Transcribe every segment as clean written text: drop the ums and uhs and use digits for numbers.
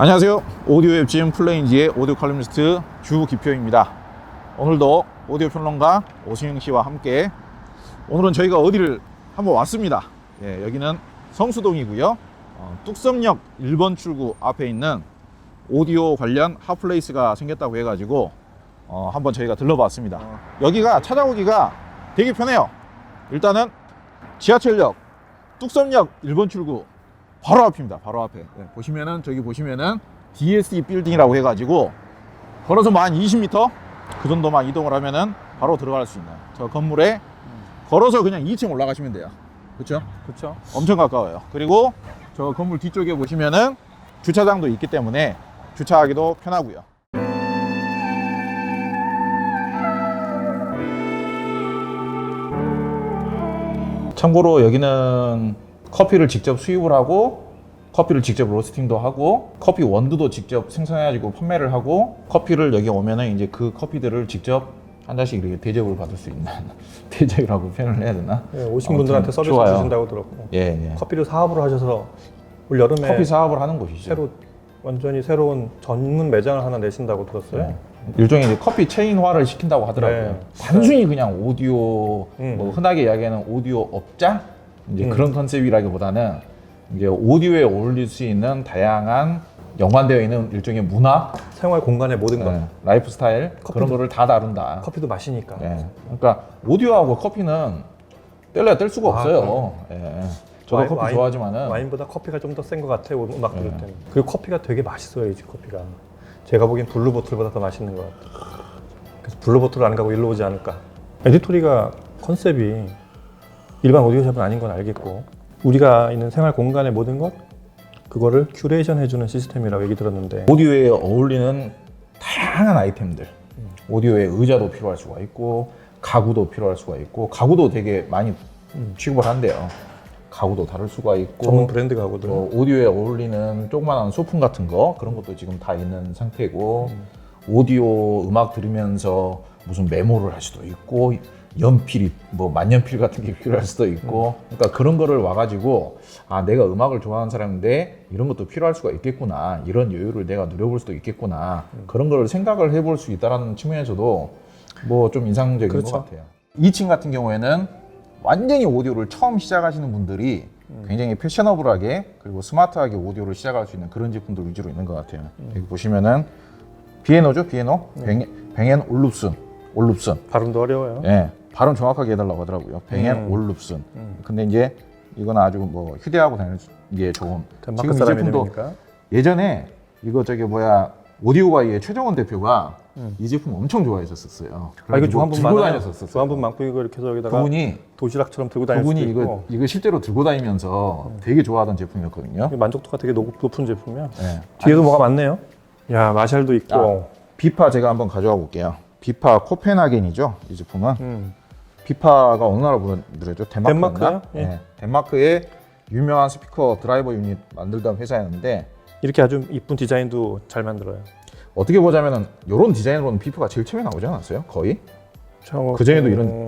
안녕하세요. 오디오 웹진 플레인지의 오디오 칼럼니스트 주기표입니다. 오늘도 오디오 평론가 오승영 씨와 함께 오늘은 저희가 어디를 한번 왔습니다. 예, 여기는 성수동이고요. 뚝섬역 1번 출구 앞에 있는 오디오 관련 핫플레이스가 생겼다고 해가지고 한번 저희가 들러봤습니다. 여기가 찾아오기가 되게 편해요. 일단은 지하철역 뚝섬역 1번 출구 바로 앞입니다. 바로 앞에. 네, 보시면은 저기 보시면은 DSE 빌딩이라고 해가지고 걸어서 뭐 한 20m 그 정도만 이동을 하면은 바로 들어갈 수 있는 저 건물에 걸어서 그냥 2층 올라가시면 돼요. 그렇죠? 그렇죠. 엄청 가까워요. 그리고 저 건물 뒤쪽에 보시면은 주차장도 있기 때문에 주차하기도 편하고요. 참고로 여기는 커피를 직접 수입을 하고 커피를 직접 로스팅도 하고 커피 원두도 직접 생산해가지고 판매를 하고 커피를 여기 오면은 이제 그 커피들을 직접 한 잔씩 이렇게 대접을 받을 수 있는 대접이라고 표현을 해야 되나? 네, 오신 분들한테 서비스 좋아요. 주신다고 들었고. 예. 커피를 사업으로 하셔서 올 여름에 커피 사업을 하는 곳이죠. 완전히 새로운 전문 매장을 하나 내신다고 들었어요. 네. 일종의 이제 커피 체인화를 시킨다고 하더라고요. 네. 단순히 그냥 오디오 뭐 흔하게 이야기하는 오디오 업장 이제 그런 컨셉이라기보다는 이제 오디오에 어울릴 수 있는 다양한 연관되어 있는 일종의 문화, 생활 공간의 모든 것. 라이프 스타일 그런 거를 다 다룬다. 커피도 마시니까. 네. 그러니까 오디오하고 커피는 뗄래야 뗄 수가 없어요. 예. 저도 커피 좋아하지만은 와인보다 커피가 좀 더 센 것 같아요. 음악 들을 때는. 그리고 커피가 되게 맛있어요. 이 집 커피가. 제가 보기엔 블루보틀보다 더 맛있는 것 같아요. 그래서 블루보틀 안 가고 일로 오지 않을까. 에디토리가 컨셉이 일반 오디오샵은 아닌 건 알겠고 우리가 있는 생활 공간의 모든 것 그거를 큐레이션 해주는 시스템이라고 얘기 들었는데 오디오에 어울리는 다양한 아이템들 오디오에 의자도 필요할 수가 있고 가구도 필요할 수가 있고 가구도 되게 많이 취급을 한대요. 가구도 다를 수가 있고 전문 브랜드 가구들 오디오에 어울리는 조그만한 소품 같은 거 그런 것도 지금 다 있는 상태고 오디오 음악 들으면서 무슨 메모를 할 수도 있고 연필이 뭐 만년필 같은 게 필요할 수도 있고 그러니까 그런 거를 와가지고 아 내가 음악을 좋아하는 사람인데 이런 것도 필요할 수가 있겠구나 이런 여유를 내가 누려볼 수도 있겠구나 그런 걸 생각을 해볼 수 있다는 측면에서도 뭐 좀 인상적인 그렇죠. 것 같아요. 2층 같은 경우에는 완전히 오디오를 처음 시작하시는 분들이 굉장히 패셔너블하게 그리고 스마트하게 오디오를 시작할 수 있는 그런 제품들 위주로 있는 것 같아요. 여기 보시면은 비에노죠, 비에노. 뱅앤 올룹슨. 발음도 어려워요. 예, 발음 정확하게 해달라고 하더라고요. 뱅앤 올룹슨. 근데 이제 이건 아주 뭐 휴대하고 다니기 좋은. 덴마크 지금 이 사람 제품도 이름이니까. 예전에 이거 저기 뭐야 오디오가이의 최정원 대표가 이 제품 엄청 좋아했었어요. 이거 좋아한 분 들고 많아요. 다녔었어요. 좋아한 분 많고 이거 이렇게 해서 여기다가 그분이 도시락처럼 들고 다닐 수도 그분이 있고 이거 실제로 들고 다니면서 되게 좋아하던 제품이었거든요. 만족도가 되게 높은 제품이야. 네. 뒤에도 뭐가 많네요. 야 마샬도 있고. 비파 제가 한번 가져와 볼게요. 비파 코펜하겐이죠. 이 제품은. 비파가 어느 나라 분들이죠? 덴마크요? 예. 네. 덴마크의 유명한 스피커 드라이버 유닛 만들던 회사였는데 이렇게 아주 이쁜 디자인도 잘 만들어요. 어떻게 보자면은 이런 디자인으로는 비파가 제일 처음에 나오지 않았어요? 거의? 그 전에도 이런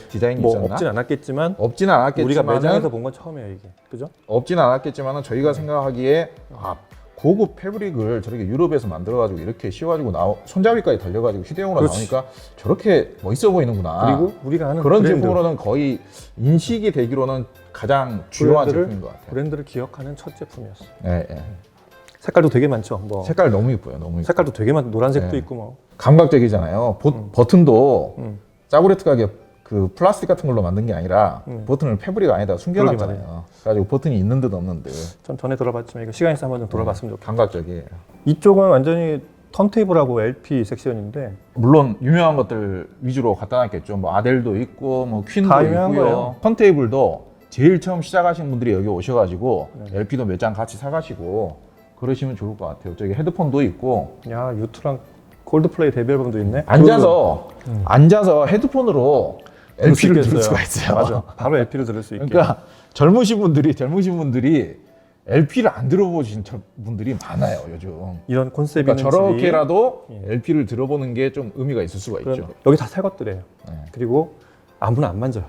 디자인이 뭐 있었나? 없진 않았겠지만 없지는 않았겠지만 우리가 매장에서 본 건 처음이에요 이게. 그죠? 없지는 않았겠지만 저희가 생각하기에 고급 패브릭을 저렇게 유럽에서 만들어가지고 이렇게 씌워가지고 손잡이까지 달려가지고 휴대용으로 그렇지. 나오니까 저렇게 멋있어 보이는구나. 그리고 우리가 하는 그런 브랜드, 제품으로는 거의 인식이 되기로는 가장 주요한 제품인 것 같아요. 브랜드를 기억하는 첫 제품이었어. 네. 색깔도 되게 많죠. 뭐 색깔 너무 이뻐요. 너무 이뻐요. 색깔도 되게 많. 노란색도 네. 있고 뭐. 감각적이잖아요. 버튼도 음. 짜구레트하게 그 플라스틱 같은 걸로 만든 게 아니라 버튼을 패브릭 안에다 숨겨놨잖아요. 그래가지고 버튼이 있는 듯 없는 듯. 전 전에 들어봤지만 이거 시간 있으면 한번 좀 들어봤으면 좋겠어요. 감각적이에요. 이쪽은 완전히 턴테이블하고 LP 섹션인데 물론 유명한 것들 위주로 갖다 놨겠죠. 뭐 아델도 있고 뭐 퀸도 다 유명한 있고요. 거예요. 턴테이블도 제일 처음 시작하신 분들이 여기 오셔가지고 LP도 몇 장 같이 사가시고 그러시면 좋을 것 같아요. 저기 헤드폰도 있고 야 유투랑 콜드플레이 데뷔 앨범도 있네. 앉아서 헤드폰으로 LP를 들을 수가 있어요. 맞아. 바로 LP를 들을 수 있게. 그러니까 젊으신 분들이 LP를 안 들어보신 분들이 많아요 요즘. 이런 콘셉트 그러니까 저렇게라도 LP를 들어보는 게 좀 의미가 있을 수가 있죠. 여기 다 새 것들이에요. 네. 그리고 아무나 안 만져요.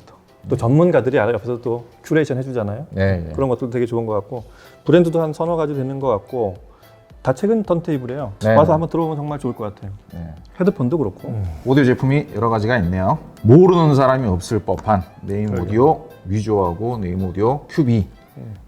또 전문가들이 옆에서 또 큐레이션 해주잖아요. 네. 그런 것도 되게 좋은 것 같고 브랜드도 한 서너 가지 되는 것 같고 다 최근 턴테이블이에요. 네. 와서 한번 들어보면 정말 좋을 것 같아요. 네. 헤드폰도 그렇고. 오디오 제품이 여러 가지가 있네요. 모르는 사람이 없을 법한 네임 그러게요. 오디오, 위조하고 네임 오디오, 큐비,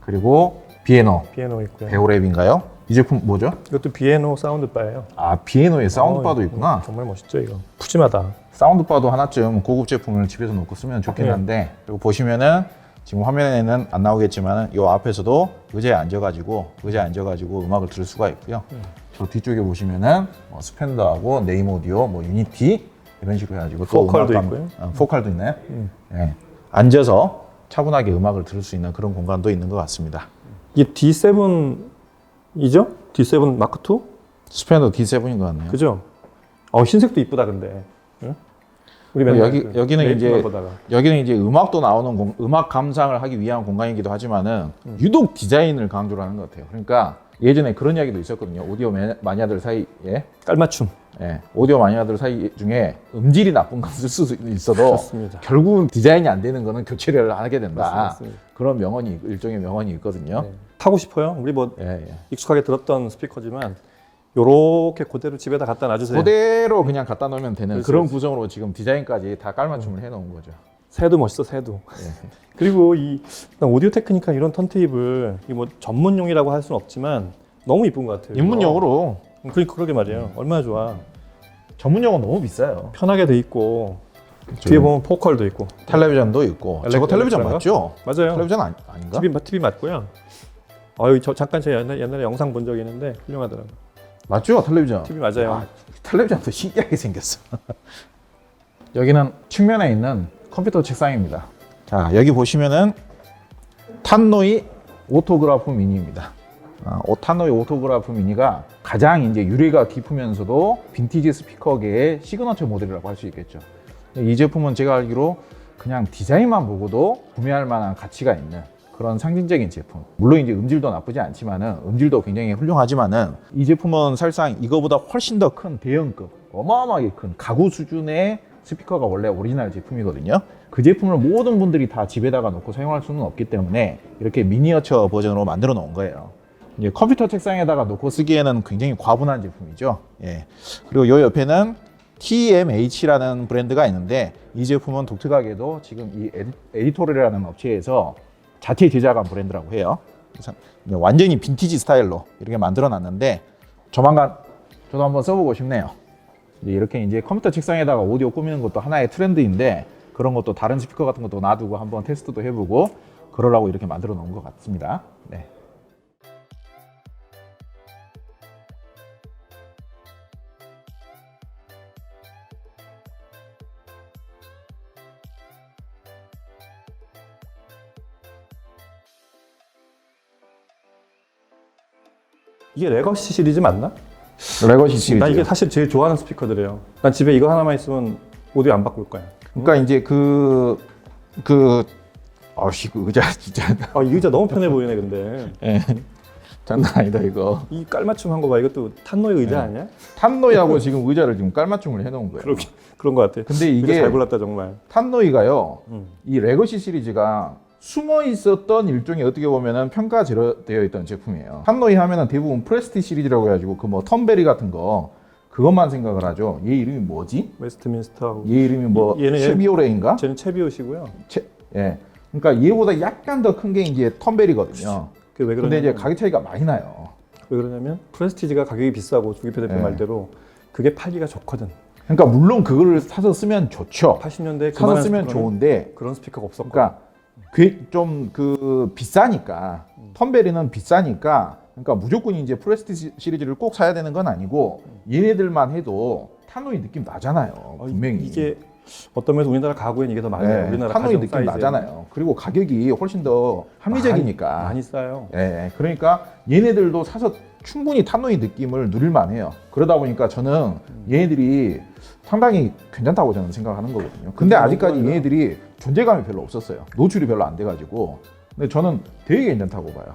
그리고 비에노, 비에노 있고요. 베오랩인가요? 이 제품 뭐죠? 이것도 비에노 사운드 바예요. 아, 비에노의 사운드바도 있구나. 정말 멋있죠 이거. 푸짐하다. 사운드바도 하나쯤 고급 제품을 집에서 놓고 쓰면 좋긴 네. 한데, 그리고 보시면은 지금 화면에는 안 나오겠지만 이 앞에서도 의자에 앉아가지고 음악을 들을 수가 있고요. 저 뒤쪽에 보시면은 스펜더하고 네임 오디오, 유니티 이런 식으로 해가지고 또 포컬도 음악감- 있고요. 포칼도 있나요? 네. 앉아서 차분하게 음악을 들을 수 있는 그런 공간도 있는 것 같습니다. 이게 D7이죠? D7 마크 2? 스펜더 D7인 것 같네요. 그죠? 흰색도 이쁘다 근데. 응? 우리 맨날 여기는 레이트만 이제 보다가. 여기는 이제 음악도 나오는 음악 감상을 하기 위한 공간이기도 하지만은 유독 디자인을 강조를 하는 것 같아요. 그러니까 예전에 그런 이야기도 있었거든요. 오디오 마니아들 사이에 깔맞춤. 오디오 마니아들 사이 중에 음질이 나쁜 건 쓸 수 있어도 그렇습니다. 결국은 디자인이 안 되는 거는 교체를 하게 된다. 맞습니다. 그런 명언이 일종의 명언이 있거든요. 네. 타고 싶어요. 우리 뭐 예. 익숙하게 들었던 스피커지만 요렇게 그대로 집에다 갖다 놔주세요. 그대로 그냥 갖다 놓으면 되는 그렇죠, 그런 그렇죠. 구성으로 지금 디자인까지 다 깔맞춤을 해놓은 거죠. 새도 멋있어, 새도. 그리고 난 오디오 테크니카 이런 턴테이블 이 뭐 전문용이라고 할 수는 없지만 너무 이쁜 것 같아요. 입문용으로 그러게 말이에요. 얼마나 좋아. 전문용은 너무 비싸요. 편하게 돼 있고 그쵸. 뒤에 보면 포컬도 있고. 텔레비전도 있고. 저거 텔레비전 엘렉트라가? 맞죠? 맞아요. 텔레비전 아닌가? TV 맞고요. 여기 잠깐 제가 옛날에 영상 본 적이 있는데 훌륭하더라고요. 맞죠? 텔레비전. TV 맞아요. 아, 텔레비전도 신기하게 생겼어. 여기는 측면에 있는 컴퓨터 책상입니다. 자, 여기 보시면은 탄노이 오토그라프 미니입니다. 탄노이 오토그라프 미니가 가장 이제 유래가 깊으면서도 빈티지 스피커계의 시그너처 모델이라고 할 수 있겠죠. 이 제품은 제가 알기로 그냥 디자인만 보고도 구매할 만한 가치가 있는 그런 상징적인 제품. 물론 이제 음질도 나쁘지 않지만은 음질도 굉장히 훌륭하지만은 이 제품은 사실상 이거보다 훨씬 더 큰 대형급, 어마어마하게 큰 가구 수준의 스피커가 원래 오리지널 제품이거든요. 그 제품을 모든 분들이 다 집에다가 놓고 사용할 수는 없기 때문에 이렇게 미니어처 버전으로 만들어 놓은 거예요. 이제 컴퓨터 책상에다가 놓고 쓰기에는 굉장히 과분한 제품이죠. 예. 그리고 요 옆에는 TMH라는 브랜드가 있는데 이 제품은 독특하게도 지금 이 에디토리라는 업체에서 자체 제작한 브랜드라고 해요. 그래서 완전히 빈티지 스타일로 이렇게 만들어 놨는데 조만간 저도 한번 써보고 싶네요. 이렇게 이제 컴퓨터 책상에다가 오디오 꾸미는 것도 하나의 트렌드인데 그런 것도 다른 스피커 같은 것도 놔두고 한번 테스트도 해보고 그러라고 이렇게 만들어 놓은 것 같습니다. 네. 이게 레거시 시리즈 맞나? 레거시 시리즈. 나 이게 사실 제일 좋아하는 스피커들이에요. 난 집에 이거 하나만 있으면 오디오 안 바꿀 거야. 그러니까 이제 그 의자 진짜 이 의자 너무 편해 보이네 근데. 예. 장난 아니다 이거. 이 깔맞춤 한 거 봐. 이것도 탄노의 의자 아니야? 탄노이하고 지금 의자를 지금 깔맞춤을 해놓은 거예요. 그런 거 같아. 근데 이거 이게 잘 골랐다 정말. 탄노이가요. 이 레거시 시리즈가 숨어 있었던 일종의 어떻게 보면은 평가되어 있던 제품이에요. 탄노이 하면은 대부분 프레스티 시리즈라고 해가지고 그 뭐 턴베리 같은 거 그것만 생각을 하죠. 얘 이름이 뭐지? 웨스트민스터하고. 얘 이름이 뭐 얘는 쉐비오레인가? 쟤는 채비옷이고요. 예. 그러니까 얘보다 약간 더 큰 게 이제 턴베리거든요. 그게 왜 근데 그러냐면 이제 가격 차이가 많이 나요. 왜 그러냐면 프레스티지가 가격이 비싸고 주기표 대표 네. 말대로 그게 팔기가 좋거든. 그러니까 물론 그거를 사서 쓰면 좋죠. 80년대 사서 쓰면 좋은데 그런 스피커가 없었고. 그러니까 좀 그 비싸니까 턴베리는 비싸니까 그러니까 무조건 이제 프레스티 시리즈를 꼭 사야 되는 건 아니고 얘네들만 해도 타노이 느낌 나잖아요. 분명히 이게 어떤 면에서 우리나라 가구엔 이게 더 맞아요. 네, 우리나라 타노이 가정 느낌 사이즈에. 나잖아요. 그리고 가격이 훨씬 더 합리적이니까. 많이 싸요. 예, 그러니까 얘네들도 사서 충분히 타노이 느낌을 누릴 만해요. 그러다 보니까 저는 얘네들이 상당히 괜찮다고 저는 생각하는 거거든요. 근데 아직까지 얘네들이 존재감이 별로 없었어요. 노출이 별로 안 돼가지고. 근데 저는 되게 괜찮다고 봐요.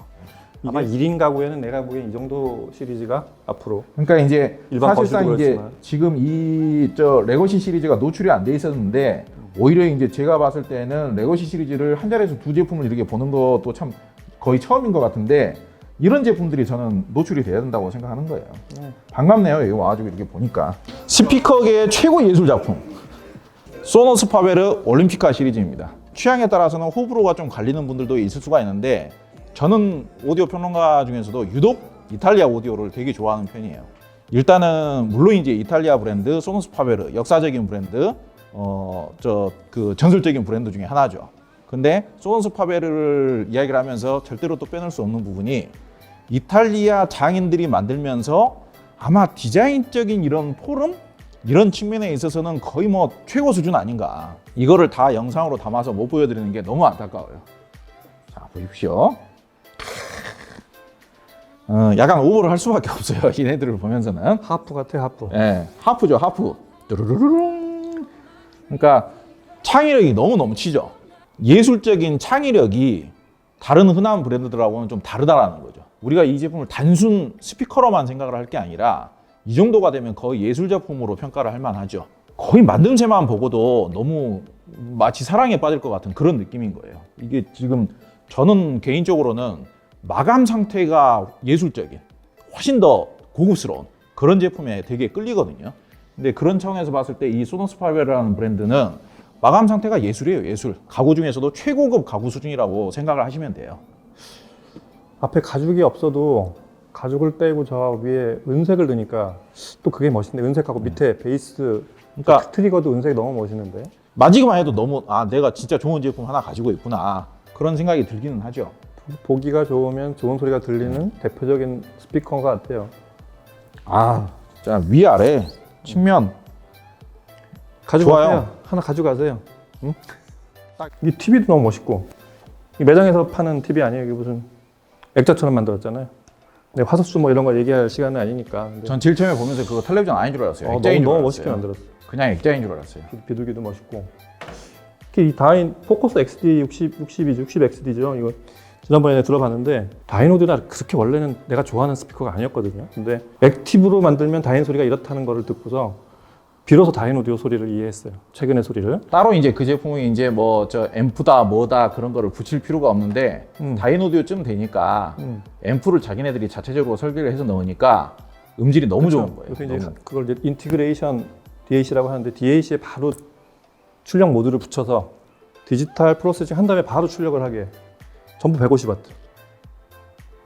아마 1인 가구에는 내가 보기엔 이 정도 시리즈가 앞으로 그러니까 이제 일반 사실상 거실도 이제 그렇지만. 지금 이 레거시 시리즈가 노출이 안 돼 있었는데 오히려 이제 제가 봤을 때는 레거시 시리즈를 한 자리에서 두 제품을 이렇게 보는 것도 참 거의 처음인 것 같은데 이런 제품들이 저는 노출이 돼야 된다고 생각하는 거예요. 반갑네요. 여기 와가지고 이렇게 보니까. 스피커계의 최고 예술 작품. 소노스 파베르 올림피카 시리즈입니다. 취향에 따라서는 호불호가 좀 갈리는 분들도 있을 수가 있는데 저는 오디오 평론가 중에서도 유독 이탈리아 오디오를 되게 좋아하는 편이에요. 일단은 물론 이제 이탈리아 브랜드 소노스 파베르 역사적인 브랜드, 그 전설적인 브랜드 중에 하나죠. 근데 소노스 파베르를 이야기를 하면서 절대로 또 빼놓을 수 없는 부분이 이탈리아 장인들이 만들면서 아마 디자인적인 이런 포럼 이런 측면에 있어서는 거의 뭐 최고 수준 아닌가. 이거를 다 영상으로 담아서 못 보여드리는 게 너무 안타까워요. 자, 보십시오. 약간 오버를 할 수밖에 없어요. 얘네들을 보면서는. 하프 같아, 하프. 네, 하프죠, 하프. 뚜루루루룽. 그러니까 창의력이 너무 넘치죠. 예술적인 창의력이 다른 흔한 브랜드들하고는 좀 다르다라는 거죠. 우리가 이 제품을 단순 스피커로만 생각을 할 게 아니라 이 정도가 되면 거의 예술 작품으로 평가를 할 만하죠. 거의 만듦새만 보고도 너무 마치 사랑에 빠질 것 같은 그런 느낌인 거예요. 이게 지금 저는 개인적으로는 마감 상태가 예술적인, 훨씬 더 고급스러운 그런 제품에 되게 끌리거든요. 근데 그런 차원에서 봤을 때 이 소노스 파베르라는 브랜드는 마감 상태가 예술이에요, 예술. 가구 중에서도 최고급 가구 수준이라고 생각을 하시면 돼요. 앞에 가죽이 없어도 가죽을 떼고 저 위에 은색을 넣으니까 또 그게 멋있네. 은색하고 밑에 베이스, 그러니까 트리거도 은색이 너무 멋있는데. 만지기만 해도 너무 내가 진짜 좋은 제품 하나 가지고 있구나 그런 생각이 들기는 하죠. 보기가 좋으면 좋은 소리가 들리는 대표적인 스피커 같아요. 자, 위아래 측면 가져가세요. 좋아요. 하나 가져가세요. 응? 이 TV도 너무 멋있고. 이 매장에서 파는 TV 아니에요. 이게 무슨 액자처럼 만들었잖아요. 근데 화소수 뭐 이런 거 얘기할 시간은 아니니까. 근데 전 제일 처음에 보면서 그거 텔레비전 아닌 줄 알았어요. 너무, 액자인 줄 너무 알았어요. 멋있게 만들었어. 그냥 액자인 줄 알았어요. 비둘기도 멋있고. 특히 이 다인 포커스 XD 60 XD죠. 이거 지난번에 들어봤는데 다인오디오가 그렇게 원래는 내가 좋아하는 스피커가 아니었거든요. 근데 액티브로 만들면 다인 소리가 이렇다는 거를 듣고서 비로소 다인오디오 소리를 이해했어요. 최근의 소리를. 따로 이제 그 제품이 이제 뭐 저 앰프다 뭐다 그런 거를 붙일 필요가 없는데 다인오디오쯤 되니까 앰프를 자기네들이 자체적으로 설계를 해서 넣으니까 음질이 너무 그렇죠. 좋은 거예요. 그래서 이제 그걸 이제 인티그레이션 DAC라고 하는데 DAC에 바로 출력 모드를 붙여서 디지털 프로세싱 한 다음에 바로 출력을 하게. 전부 150W.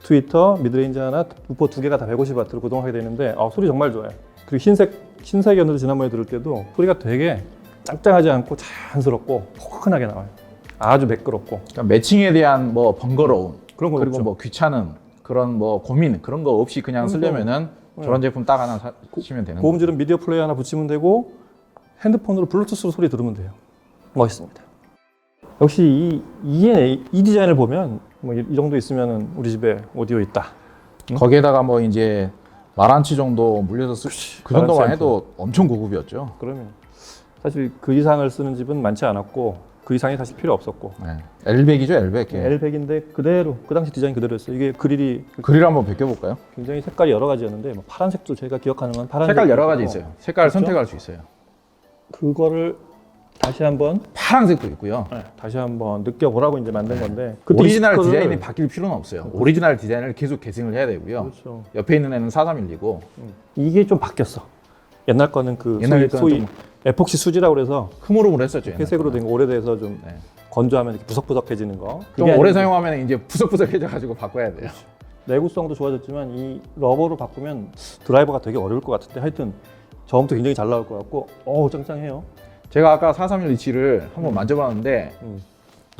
트위터, 미드레인지 하나, 우퍼 두 개가 다 150W로 구동하게 되는데 소리 정말 좋아요. 그리고 흰색이었는데 지난번에 들을 때도 소리가 되게 짱짱하지 않고 자연스럽고 포근하게 나와요. 아주 매끄럽고. 그러니까 매칭에 대한 뭐 번거로움 그런 거 그리고 없죠. 뭐 귀찮은 그런 뭐 고민 그런 거 없이 그냥 쓰려면은 저런 제품 딱 하나 사시면 되는 거예요. 고음질은 미디어 플레이어 하나 붙이면 되고 핸드폰으로 블루투스로 소리 들으면 돼요. 멋있습니다. 역시 이 디자인을 보면 뭐 이 정도 있으면 우리 집에 오디오 있다. 거기에다가 뭐 이제 말한치 정도 물려서 그 정도만 말한치 해도 엄청 고급이었죠. 그러면 사실 그 이상을 쓰는 집은 많지 않았고 그 이상이 사실 필요 없었고. 네. L100이죠, L100. L100인데 그대로 그 당시 디자인 그대로였어요. 이게 그릴이 그릴 한번 벗겨볼까요? 굉장히 색깔이 여러 가지였는데 뭐 파란색도 제가 기억하는 건 파란색. 색깔 여러 가지 있어요. 색깔 그렇죠? 선택할 수 있어요. 그거를 다시 한번 파란색도 있고요. 다시 한번 느껴보라고 이제 만든 건데 그 오리지널 디스크를- 디자인이 바뀔 필요는 없어요. 오리지널 디자인을 계속 계승을 해야 되고요. 그렇죠. 옆에 있는 애는 4311이고 이게 좀 바뀌었어. 옛날 거는 그 옛날 거는 소위 좀 에폭시 수지라고 그래서 흐물흐물 했었죠. 옛날 회색으로 거는. 된 거 오래돼서 좀 네. 건조하면 이렇게 부석부석해지는 거. 좀 그게 오래 아니고 사용하면 이제 부석부석해져가지고 바꿔야 돼요. 내구성도 좋아졌지만 이 러버로 바꾸면 드라이버가 되게 어려울 것 같은데 하여튼 저음도 굉장히 잘 나올 것 같고 짱짱해요. 제가 아까 4317을 한번 만져봤는데 똑같을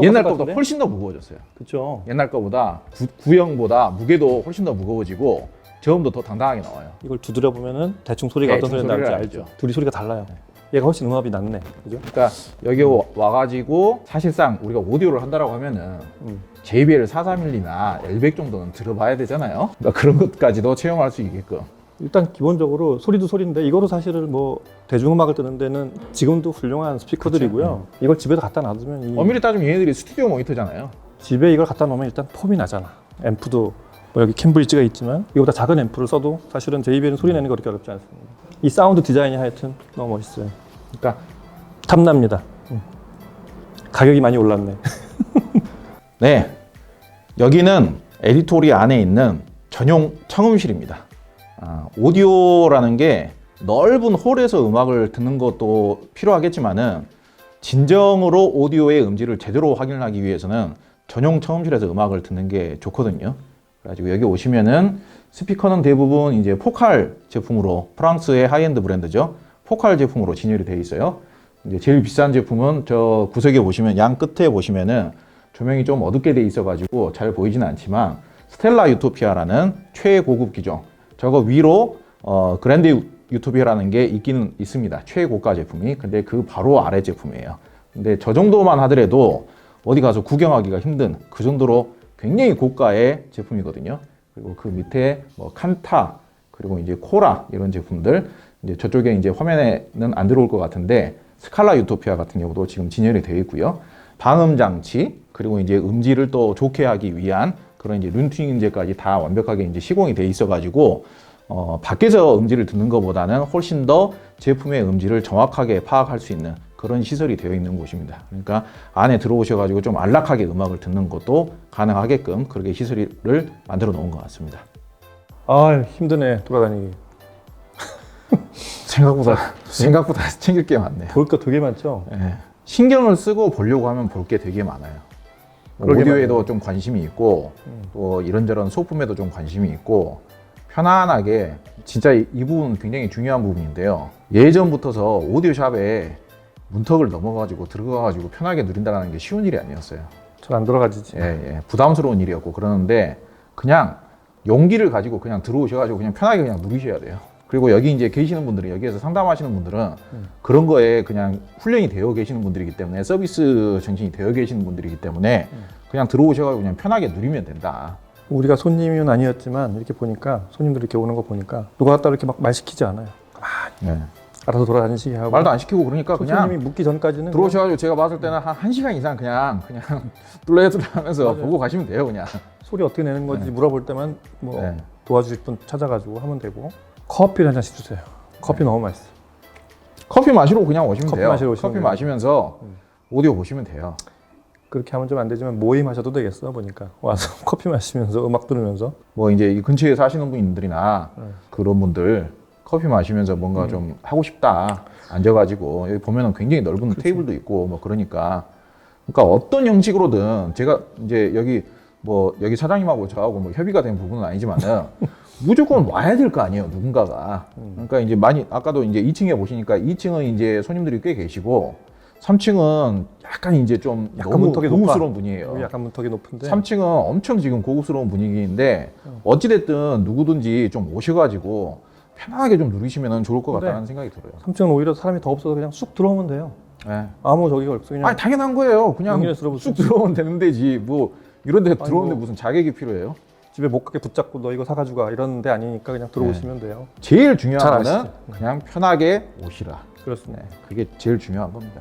옛날 것 거보다 같은데? 훨씬 더 무거워졌어요. 그렇죠. 옛날 거보다 구형보다 무게도 훨씬 더 무거워지고 저음도 더 당당하게 나와요. 이걸 두드려 보면은 대충 소리가 네, 어떤 소리가 소리를 나는지 알죠. 알죠. 둘이 소리가 달라요. 얘가 훨씬 음압이 낮네. 그죠? 그러니까 여기 와가지고 사실상 우리가 오디오를 한다라고 하면은 음. JBL 4312나 L100 정도는 들어봐야 되잖아요. 그러니까 그런 것까지도 체험할 수 있게끔. 일단 기본적으로 소리도 소리인데 이거로 사실은 뭐 대중음악을 듣는 데는 지금도 훌륭한 스피커들이고요. 이걸 집에서 갖다 놔두면 이 엄밀히 따지면 얘네들이 스튜디오 모니터잖아요. 집에 이걸 갖다 놓으면 일단 폼이 나잖아. 앰프도 뭐 여기 캠브리지가 있지만 이거보다 작은 앰프를 써도 사실은 JBL은 소리 내는 거 그렇게 어렵지 않습니다. 이 사운드 디자인이 하여튼 너무 멋있어요. 그러니까 탐납니다. 가격이 많이 올랐네. 네, 여기는 에디토리 안에 있는 전용 청음실입니다. 오디오라는 게 넓은 홀에서 음악을 듣는 것도 필요하겠지만은 진정으로 오디오의 음질을 제대로 확인하기 위해서는 전용 청음실에서 음악을 듣는 게 좋거든요. 그래가지고 여기 오시면은 스피커는 대부분 이제 포칼 제품으로, 프랑스의 하이엔드 브랜드죠. 포칼 제품으로 진열이 되어 있어요. 이제 제일 비싼 제품은 저 구석에 보시면 양 끝에 보시면은 조명이 좀 어둡게 돼 있어가지고 잘 보이지는 않지만 스텔라 유토피아라는 최고급 기종. 저거 위로 그랜드 유토피아라는 게 있기는 있습니다. 최고가 제품이. 근데 그 바로 아래 제품이에요. 근데 저 정도만 하더라도 어디 가서 구경하기가 힘든 그 정도로 굉장히 고가의 제품이거든요. 그리고 그 밑에 뭐 칸타, 그리고 이제 코라 이런 제품들, 이제 저쪽에 이제 화면에는 안 들어올 것 같은데 스칼라 유토피아 같은 경우도 지금 진열이 되어 있고요. 방음 장치, 그리고 이제 음질을 또 좋게 하기 위한 그런 이제 룬튜닝제까지 다 완벽하게 이제 시공이 돼 있어가지고 밖에서 음질을 듣는 것보다는 훨씬 더 제품의 음질을 정확하게 파악할 수 있는 그런 시설이 되어 있는 곳입니다. 그러니까 안에 들어오셔가지고 좀 안락하게 음악을 듣는 것도 가능하게끔 그렇게 시설을 만들어 놓은 것 같습니다. 아 힘드네 돌아다니기. 생각보다 챙길 게 많네요. 볼 거 되게 많죠. 네. 신경을 쓰고 보려고 하면 볼 게 되게 많아요. 그러게 오디오에도 말이에요. 좀 관심이 있고 또 이런저런 소품에도 좀 관심이 있고 편안하게 진짜 이 부분 굉장히 중요한 부분인데요. 예전부터서 오디오샵에 문턱을 넘어가지고 들어가가지고 편하게 누린다는 게 쉬운 일이 아니었어요. 잘 안 돌아가지지. 예, 부담스러운 일이었고 그러는데 그냥 용기를 가지고 그냥 들어오셔가지고 그냥 편하게 그냥 누리셔야 돼요. 그리고 여기 이제 계시는 분들은 여기에서 상담하시는 분들은 그런 거에 그냥 훈련이 되어 계시는 분들이기 때문에 서비스 정신이 되어 계시는 분들이기 때문에 그냥 들어오셔가지고 그냥 편하게 누리면 된다. 우리가 손님은 아니었지만 이렇게 보니까 손님들 이렇게 오는 거 보니까 누가 갖다 이렇게 막 말 시키지 않아요. 네. 알아서 돌아다니시게 하고 말도 안 시키고 그러니까 그냥 손님이 묻기 전까지는 들어오셔가지고 제가 봤을 때는 한 1시간 이상 그냥 뚫레뚫레 하면서 맞아요. 보고 가시면 돼요 그냥. 소리 어떻게 내는 건지 네. 물어볼 때만 뭐 네. 도와주실 분 찾아가지고 하면 되고. 커피를 한 잔씩 주세요. 커피 너무 맛있어. 커피 마시러 그냥 오시면 커피 돼요. 마시러 오시면 커피 돼요. 마시면서 오디오 보시면 돼요. 그렇게 하면 좀 안 되지만 모임 하셔도 되겠어 보니까 와서 커피 마시면서 음악 들으면서. 뭐 이제 이 근처에 사시는 분들이나 네. 그런 분들 커피 마시면서 뭔가 좀 하고 싶다 앉아가지고 여기 보면은 굉장히 넓은 테이블도 있고 뭐 그러니까 어떤 형식으로든 제가 이제 여기 사장님하고 저하고 뭐 협의가 된 부분은 아니지만은 무조건 와야 될 거 아니에요 누군가가. 그러니까 이제 많이 아까도 이제 2층에 보시니까 2층은 이제 손님들이 꽤 계시고 3층은 약간 이제 좀 약간 너무 문턱이 고급스러운 높아. 분이에요. 약간 문턱이 높은데 3층은 엄청 지금 고급스러운 분위기인데 어찌됐든 누구든지 좀 오셔가지고 편하게 좀 누리시면 좋을 것 네. 같다는 생각이 들어요. 3층은 오히려 사람이 더 없어서 그냥 쑥 들어오면 돼요. 네. 아무 저기가 없어 그냥. 아니 당연한 거예요. 그냥 연결해서 쑥 들어오면 되는 데지 뭐 이런 데 들어오는데 뭐. 무슨 자격이 필요해요? 집에 못 가게 붙잡고 너 이거 사가지고 가 이런 데 아니니까 그냥 들어오시면 돼요. 제일 중요한 잘 거는 아시죠? 그냥 편하게 오시라. 그렇습니다. 네, 그게 제일 중요한 겁니다.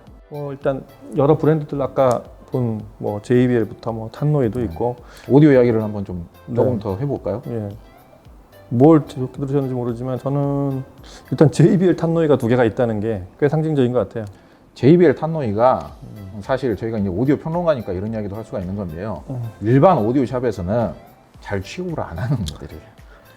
일단 여러 브랜드들 아까 본 뭐 JBL부터 뭐 탄노이도 있고 오디오 이야기를 한번 좀 조금 네. 더 해볼까요? 예. 뭘 좋게 들으셨는지 모르지만 저는 일단 JBL 탄노이가 두 개가 있다는 게 꽤 상징적인 것 같아요. JBL 탄노이가 사실 저희가 이제 오디오 평론가니까 이런 이야기도 할 수가 있는 건데요. 일반 오디오 샵에서는 잘 취급을 안 하는 모델이에요.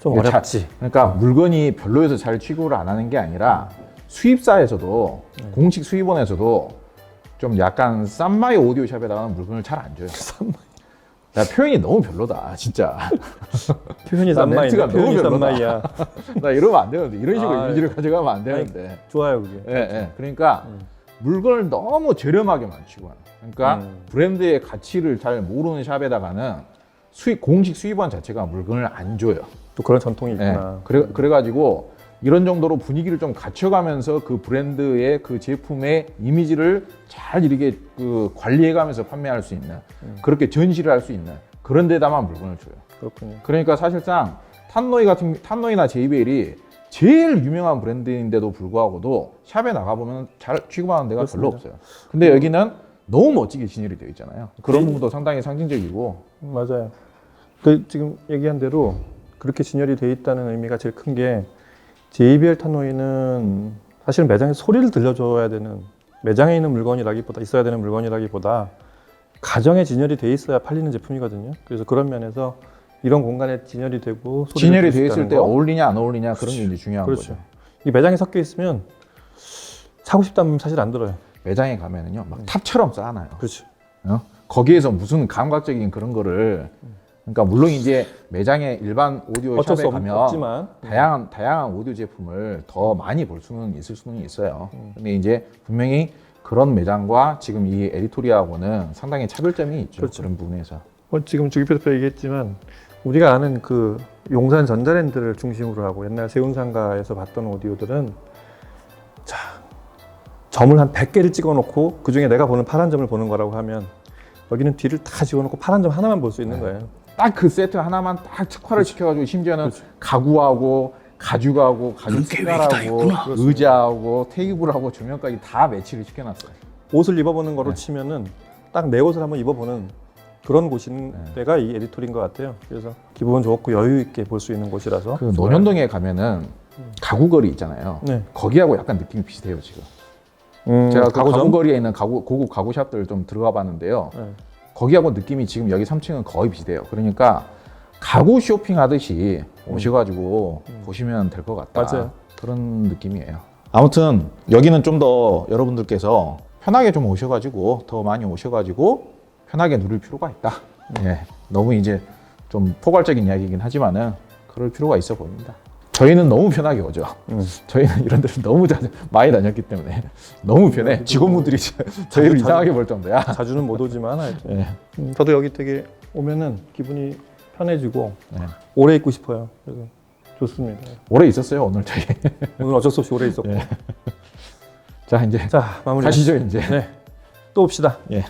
좀 이게 어렵지. 그러니까 물건이 별로여서 잘 취급을 안 하는 게 아니라 수입사에서도 공식 수입원에서도 좀 약간 싼마이 오디오 샵에다가는 물건을 잘 안 줘요. 싼마이. 나 표현이 너무 별로다, 진짜. 표현이 난 싼마이네. 멘트가 너무 표현이 별로다. 싼마이야. 나 이러면 안 되는데 이런 식으로 아, 이미지를 가져가면 안 되는데. 좋아요 그게. 예, 예. 그러니까 물건을 너무 저렴하게만 취급하는. 그러니까 브랜드의 가치를 잘 모르는 샵에다가는 공식 수입원 자체가 물건을 안 줘요. 또 그런 전통이 예. 있구나. 그래가지고 이런 정도로 분위기를 좀 갖춰가면서 그 브랜드의 그 제품의 이미지를 잘 이렇게 그 관리해가면서 판매할 수 있는 그렇게 전시를 할 수 있는 그런 데다만 물건을 줘요. 그렇군요. 그러니까 사실상 탄노이나 JBL이 제일 유명한 브랜드인데도 불구하고도 샵에 나가보면 잘 취급하는 데가 별로 없어요. 근데 여기는 너무 멋지게 진열이 되어 있잖아요. 그런 부분도 상당히 상징적이고. 맞아요. 그 지금 얘기한 대로 그렇게 진열이 돼 있다는 의미가 제일 큰 게 JBL 탄노이는 사실 매장에 소리를 들려줘야 되는 매장에 있는 물건이라기보다 있어야 되는 물건이라기보다 가정에 진열이 돼 있어야 팔리는 제품이거든요. 그래서 그런 면에서 이런 공간에 진열이 되고 소리를 진열이 들을 수 되어 있을 있다는 때 거. 어울리냐 안 어울리냐 그런 게 이제 중요한 그렇죠. 거죠. 이 매장에 섞여 있으면 사고 싶다면 사실 안 들어요. 매장에 가면은요 막 탑처럼 쌓아놔요. 그렇죠. 거기에서 무슨 감각적인 그런 거를 그러니까 물론 이제 매장에 일반 오디오 어쩔 수 샵에 가면 없지만 다양한 오디오 제품을 더 많이 볼 수는 있을 수는 있어요. 근데 이제 분명히 그런 매장과 지금 이 에디토리아하고는 상당히 차별점이 있죠. 그렇죠. 그런 부분에서. 지금 주기표 대표 얘기했지만 우리가 아는 그 용산 전자랜드를 중심으로 하고 옛날 세운상가에서 봤던 오디오들은 자 점을 한 100개를 찍어놓고 그 중에 내가 보는 파란 점을 보는 거라고 하면 여기는 뒤를 다 지워놓고 파란 점 하나만 볼 수 있는 거예요. 딱 그 세트 하나만 딱 특화를 시켜가지고 심지어는 가구하고 가죽하고 가죽 색깔하고 의자하고 테이블하고 조명까지 다 매치를 시켜놨어요. 옷을 입어보는 거로 네. 치면은 딱 내 옷을 한번 입어보는 그런 곳인 데가 이 에디토리인 것 같아요. 그래서 기분 좋고 여유 있게 볼 수 있는 곳이라서 그 논현동에 가면은 가구거리 있잖아요. 네. 거기하고 약간 느낌이 비슷해요 지금. 제가 그 가구거리에 있는 고급 가구샵들 좀 들어가 봤는데요. 네. 거기하고 느낌이 지금 여기 3층은 거의 비슷해요. 그러니까 가구 쇼핑하듯이 오셔가지고 보시면 될 것 같다. 맞아요. 그런 느낌이에요. 아무튼 여기는 좀 더 여러분들께서 편하게 좀 오셔가지고 더 많이 오셔가지고 편하게 누릴 필요가 있다. 예, 너무 이제 좀 포괄적인 이야기이긴 하지만은 그럴 필요가 있어 보입니다. 저희는 너무 편하게 오죠. 저희는 이런 데를 너무 많이 다녔기 때문에 너무 편해. 직원분들이 저희를 이상하게 볼 정도야. 자주는 못 오지만 하여튼. 예. 저도 여기 되게 오면은 기분이 편해지고 네. 오래 있고 싶어요. 그래서 좋습니다. 오래 있었어요 오늘 저희. 오늘 어쩔 수 없이 오래 있었고. 예. 자 이제 자 마무리. 가시죠 이제. 네. 또 옵시다. 예.